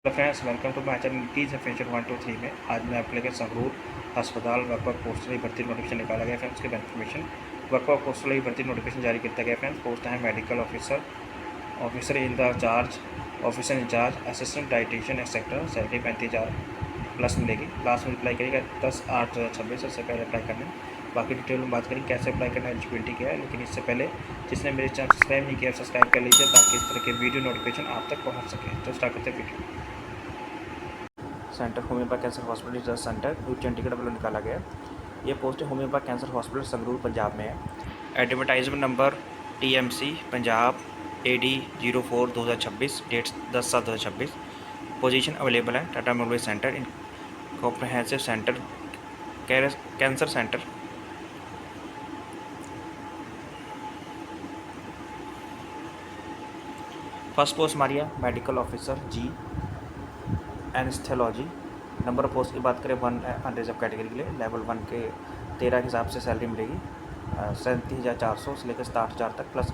Hello friends, welcome to my channel Nitish efficient 123 में आज मैं आपके लिए संगरूर अस्पताल वर्कआउट पोस्टल भर्ती नोटिफिकेशन निकाला गया। फ्रेंड्स के इन्फॉर्मेशन वर्कआउट पोस्टल भर्ती नोटिफिकेशन जारी किया गया। फ्रेंड्स पोस्ट है medical officer, officer in the charge, officer incharge, assistant dietitian etcetera. Salary 35,000 plus मिलेगी। लास्ट में अप्लाई करिएगा 10/8/2026 इससे पहले अप्लाई करना। बाकी डिटेल में बात करें कैसे अप्लाई करना, एलिजिबिलिटी क्या है। लेकिन इससे पहले जिसने मेरे चैनल सब्सक्राइब नहीं किया सब्सक्राइब कर लीजिए ताकि इस तरह के वीडियो नोटिफिकेशन आप तक पहुँच सके। तो स्टार्ट करते हैं video. Centre homeopath cancer hospital research centre new Chandigarh वालों निकाला गया। ये post homeopath cancer hospital Sangrur Punjab में है। Advertisement number TMC Punjab AD 04/2026, date 10/7/2026। Position available है Tata memorial centre in comprehensive centre cancer centre. First post हमारी है medical officer G anaesthesiology. Number of post की बात करें 1 अनरिजर्व कैटेगरी के लिए लेवल 1 के 13 के हिसाब से सैलरी मिलेगी। 37,400 से लेकर 67,000 तक plus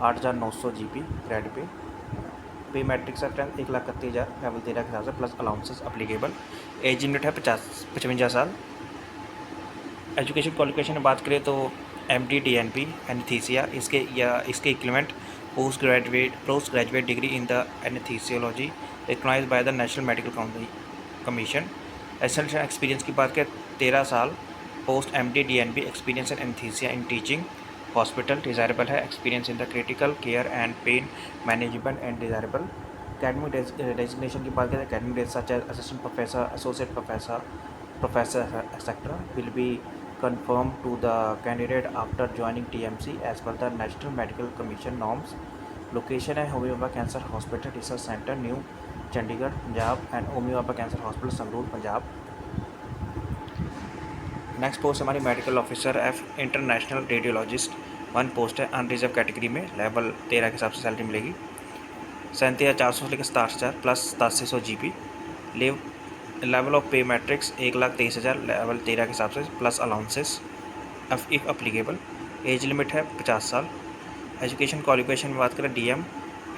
8,900 GP grade pay matrix है फ्रेंड 1,31,000 लेवल 13 के हिसाब से plus allowances applicable. Age limit है 55 साल। एजुकेशन क्वालिफिकेशन में बात करें तो MD DNP एनेस्थीसिया इसके equivalent post graduate degree in the anaesthesiology recognised by the national medical Commission. Essential experience की बात करें 13 साल। Post MD DNP experience in anaesthesia in teaching hospital desirable है। Experience in the critical care and pain management and desirable. Academic designation की बात करें academic days such as assistant professor, associate professor etc. will be confirmed to the candidate after joining TMC as per the National Medical Commission norms. Location है homeopath cancer hospital research centre new Chandigarh Punjab and homeopath cancer hospital Sangrur Punjab. Next post हमारी medical officer F international radiologist 1 post है unreserve category में level 13 के हिसाब से salary मिलेगी। 37,400 से लेकर 67,000 प्लस 8700 GP। लेवल ऑफ पे मैट्रिक्स 1,23,000 लेवल 13 के हिसाब से plus allowances if applicable. Age limit है 50 साल। एजुकेशन क्वालिफिकेशन में बात करें DM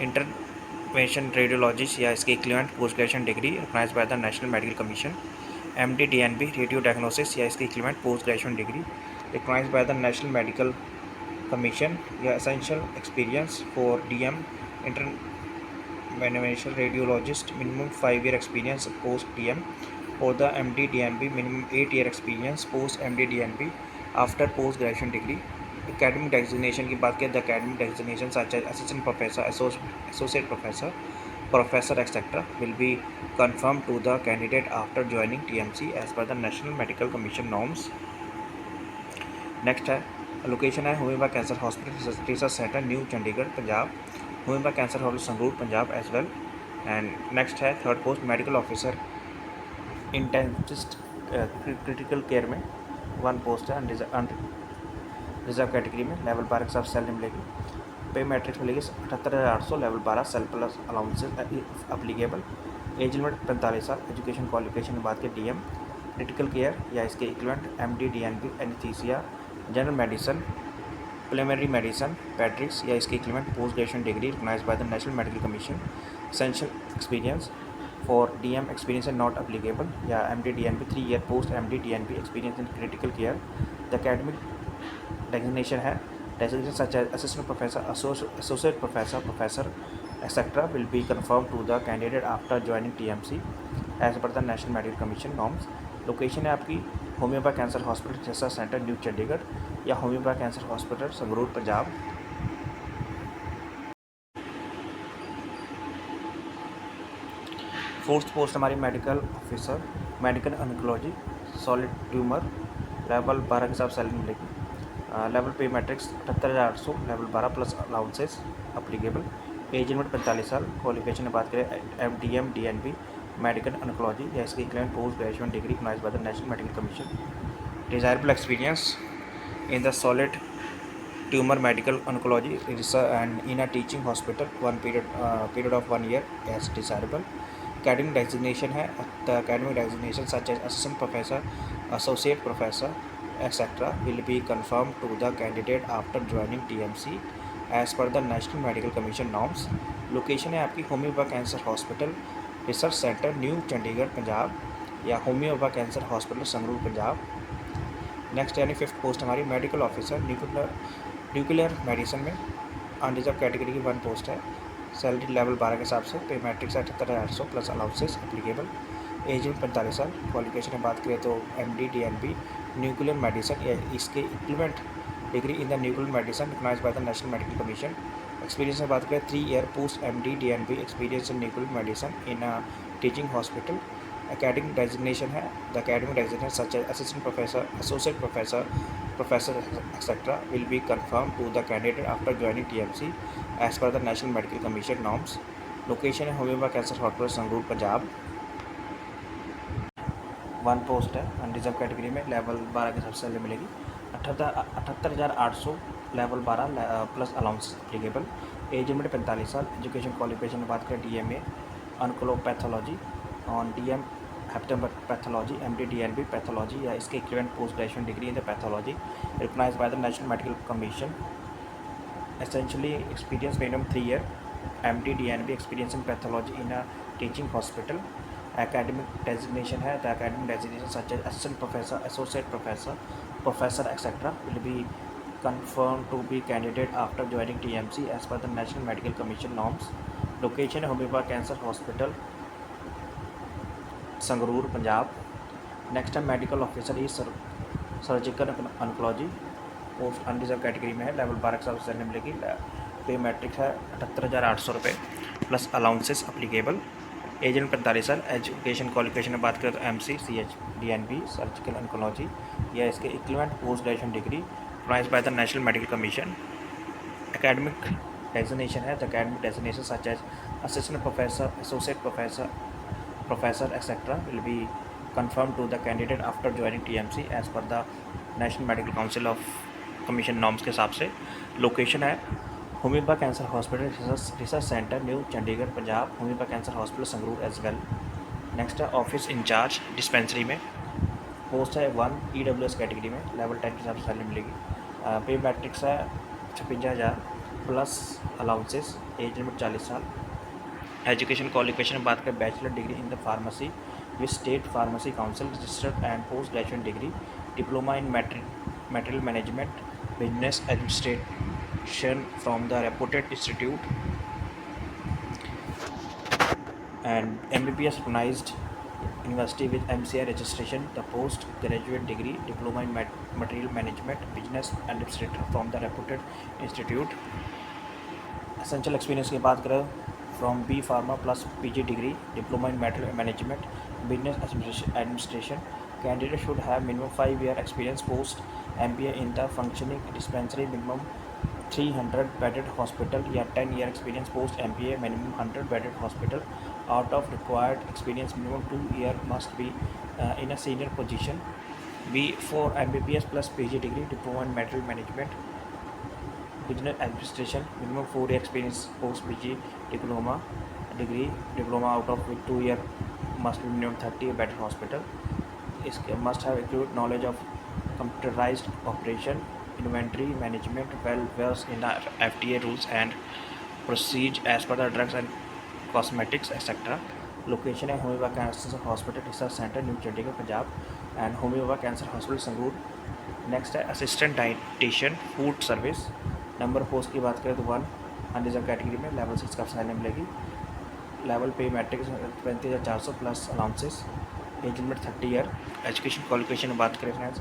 इंटरवेंशन रेडियोलॉजिस्ट या इसके equivalent post graduation degree recognised by the national medical Commission. MD DNP radio diagnosis या इसके equivalent post graduation degree recognised by the national medical Commission. या essential experience for DM interventional radiologist minimum 5 year experience post DM or the MD DNP minimum 8 year experience post MD DNP after post graduation degree. Academic designation की बात करें the academic designation such as assistant professor, associate professor, professor etc. will be confirmed to the candidate after joining TMC as per the National Medical Commission norms. Next है location है homeopath cancer hospital research centre new Chandigarh Punjab, homeopath cancer hospital Sangrur Punjab as well. And next है third post medical officer intensivist critical care में 1 post है reserve category में level 12 के साथ salary मिलेगी। पे मैट्रिक्स मिलेगी 78,800 level 12 cell plus allowances applicable. Age limit 45 साल। एजुकेशन क्वालिफिकेशन की बात करें DM क्रिटिकल केयर या इसके equivalent MD DNP anaesthesia general medicine preliminary medicine paediatrics या इसके equivalent post graduation degree recognised by the national medical Commission. Essential experience for DM experience and not applicable या MD DNP 3 year post MD DNP experience in critical care. The academic designation है designation such as assistant professor, associate professor, professor etcetera will be confirm to the candidate after joining TMC as per the national medical Commission norms. Location है आपकी homeopath cancer hospital research centre new Chandigarh या homeopath cancer hospital Sangrur Punjab. Fourth post हमारी medical officer medical oncology solid tumour level 12 के साथ salary मिलेगी। Level pay matrix 78,800 level 12 plus allowances applicable. Age limit 45 साल। Qualification की बात करें MDM DNP मेडिकल ऑन्कोलॉजी या इसके equivalent post graduation degree recognised by the national medical commission. Desirable experience in the solid tumour medical oncology research and in a teaching hospital period of 1 year as desirable. Academic designation है the academic designation such as assistant professor, associate professor etc. will be confirmed to the candidate after joining TMC as per the National Medical Commission norms. Location है आपकी homeopath cancer hospital research centre new Chandigarh Punjab या homeopath cancer hospital Sangrur Punjab. Next यानी 5th post हमारी medical officer nuclear medicine में unreserve category की 1 post है। Salary level 12 के हिसाब से, pay matrix 78,800 plus allowances applicable. Age में 45 साल। क्वालिफिकेशन की बात करें तो MD DNB न्यूक्लियर मेडिसिन या इसके equivalent degree in the nuclear medicine recognised by the national medical Commission. Experience में बात करें 3 year post MD DNB experience in nuclear medicine in teaching hospital. Academic designation है, the academic designation such as assistant professor, associate professor, professor etc. will be confirmed to the candidate after joining TMC as per the National Medical Commission norms. Location है homeopath cancer hospital Sangrur Punjab. 1 post है unreserve category में, level 12 के हिसाब से salary मिलेगी 78,800 level 12 plus allowance applicable. Age limit 45 साल। Education qualification की बात करें DMA oncopathology on DM pathology MD DNB pathology या इसके equivalent post graduation degree in the pathology recognised by the national medical Commission. Essentially experience minimum 3 year. MD DNB experience in pathology in a teaching hospital. Academic designation है, the academic designation such as assistant professor, associate professor, professor etcetera will be confirmed to be candidate after joining TMC as per the National Medical Commission norms. Location है homeopath cancer hospital Sangrur Punjab. Next है medical officer E surgical oncology, post unreserve category में है, level 12 के साथ salary मिलेगी। पे matrix है 78,800 रुपये प्लस अलाउंसेस अप्लीकेबल। एज में 45 साल। एजुकेशन क्वालिफिकेशन में बात करें तो MC CH DNB surgical oncology या इसके equivalent post graduation degree recognised by the national medical Commission. Academic designation है, the academic designation such as assistant professor, associate professor, professor etc. will be confirmed to the candidate after joining TMC as per the National Medical Council of Commission norms के हिसाब से। Location है homeopath cancer hospital research centre new Chandigarh Punjab, homeopath cancer hospital Sangrur as well. Next है office incharge dispensary में, post है 1 EWS category में, level 10 के हिसाब से सैलरी मिलेगी। पे मैट्रिक्स है 56,000 प्लस अलाउंसेस। एज लिमिट 40 साल। एजुकेशन क्वालिफिकेशन बात करें bachelor degree in the pharmacy with state pharmacy council registered and post graduation degree, diploma in material management, business administration from the reputed institute and MBBS recognized university with MCI registration, the post graduate degree, diploma in material management, business administrator from the reputed institute। Essential experience की बात करें from B Pharma plus PG degree, diploma in metal management, business administration. Candidate should have minimum 5 year experience post MBA in the functioning dispensary, minimum 300 bedded hospital या 10 year experience post MBA, minimum 100 bedded hospital। Out of required experience minimum 2 year must be in a senior position. B for MBBS plus PG degree, diploma in metal management, business administration, minimum 4 year experience post PG diploma degree, diploma out of with 2 year must be minimum 30 bed hospital. इसके must have acute knowledge of computerised operation, inventory management, well versed in the FDA rules and procedures as per the drugs and cosmetics etcetera. Location है homeopath cancer hospital research centre new Chandigarh Punjab and homeopath cancer hospital Sangrur. Next है assistant dietitian food service. Number post की बात करें तो 1 unreserved category में, level 6 का salary मिलेगी। Level pay matrix 35,400 plus allowances. Age limit 30 year. Education qualification में बात करें friends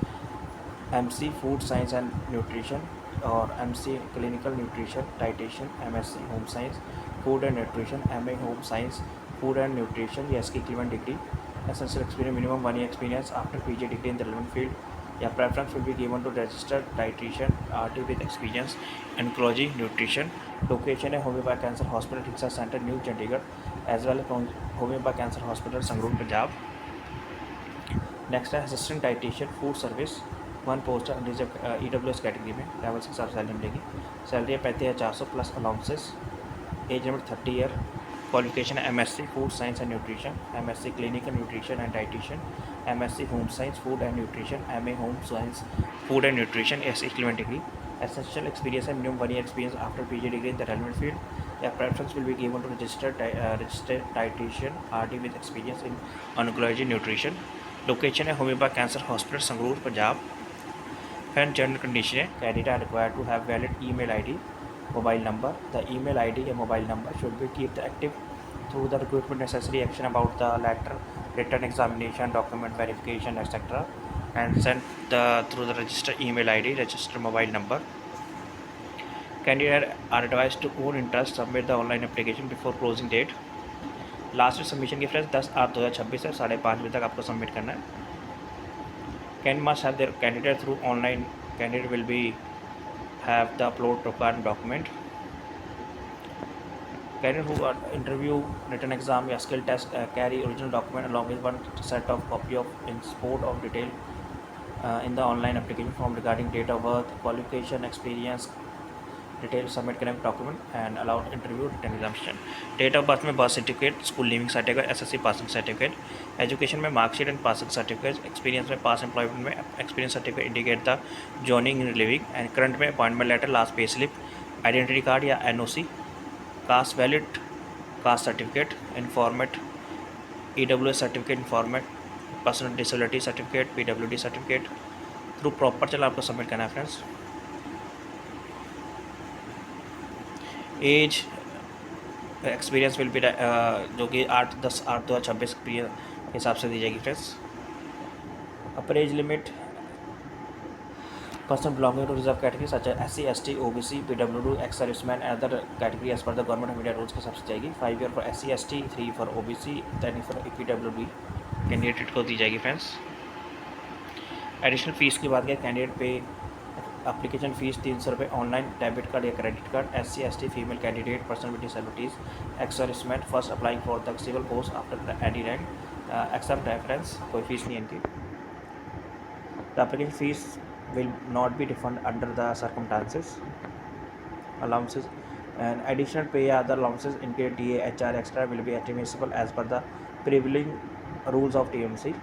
MC food science and nutrition और MC clinical nutrition dietitian, MSc home science food and nutrition, MA home science food and nutrition या इसकी equivalent degree. Essential experience minimum 1 year experience after PG degree in the relevant field या preference will be given to registered dietitian RT with experience in oncology nutrition। Location है homeopath cancer hospital research centre new Chandigarh as well homeopath cancer hospital Sangrur Punjab. Next है assistant dietitian food service, 1 post EWS category में, level 6 साल salary मिलेगी। Salary है 35,400 plus allowances. Age limit 30 year. Qualification है MSc food science and nutrition, MSc clinical nutrition and dietitian, MSc home science food and nutrition, MA home science food and nutrition S equivalent degree. Essential experience है minimum 1 year experience after PG degree in the relevant field A preference will be given to registered dietitian RD with experience in oncology nutrition. Location है homeopath cancer hospital Sangrur Punjab. And general condition है candidate are required to have valid email ID, mobile number. The email ID and mobile number should be kept active through the recruitment necessary action about the letter, written examination, document verification, etc. and sent through the registered email ID, registered mobile number. Candidate are advised to own interest submit the online application before closing date. Last submission की friends 10/8/2026 है, 5:30 बजे तक आपको submit करना है. Can must have their candidate through online. Candidate will be have the upload required document. Candidate who got interview, written exam या skill test carry original document along with one set of copy of in support of detail in the online application form regarding date of birth, qualification, experience, detail submit करें document and allowed interview written examination. Date of birth में birth certificate, school leaving certificate, SSC passing certificate. Education में marksheet and passing certificate. Experience में past employment में experience certificate indicate the joining in leaving and current में appointment letter, last pay slip, identity card या NOC. Caste valid caste certificate in format EWS certificate in format personal disability certificate, PWD certificate. Through proper चला आपको submit करना है friends. Age experience will be जो कि 8/10/2026 के हिसाब से दी जाएगी friends. Upper age limit person belonging to reserve category such S C S T O B C PWD ex serviceman and other category as per the government of India rules के हिसाब से जाएगी. 5 year for SC ST, 3 for OBC, 10 for PWD candidate को दी जाएगी friends. Additional fees की बात करें कैंडिडेट पे एप्लीकेशन फ़ीस 300 रुपये ऑनलाइन, डेबिट कार्ड या credit card. SC ST female candidate, person with disabilities, ex serviceman first applying for the civil post after any rank, except reference. कोई fees नहीं है इनकी. The application fees will not be refunded under the circumstances. Allowances and additional pay or other allowances including DA, HR extra will be admissible as per the prevailing rules of TMC.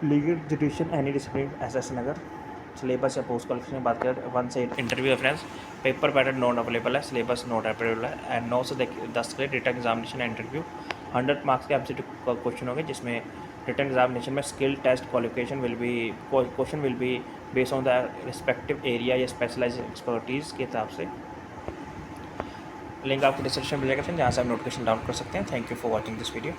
Legal judicial any discipline SS Nagar. Syllabus या post qualification की बात करें 1 से 8 interview reference. Paper pattern not available है, syllabus not available है and 9 से 10 के written examination interview. 100 marks के एमसीक्यू क्वेश्चन होंगे जिसमें रिटर्न एग्जामिनेशन में skill test qualification will be question will be based on the respective area या specialise expertise के हिसाब से. लिंक आपको डिस्क्रिप्शन मिलेगा फिर जहाँ से आप नोटिफिकेशन डाउनलोड कर सकते हैं. Thank you for watching this video.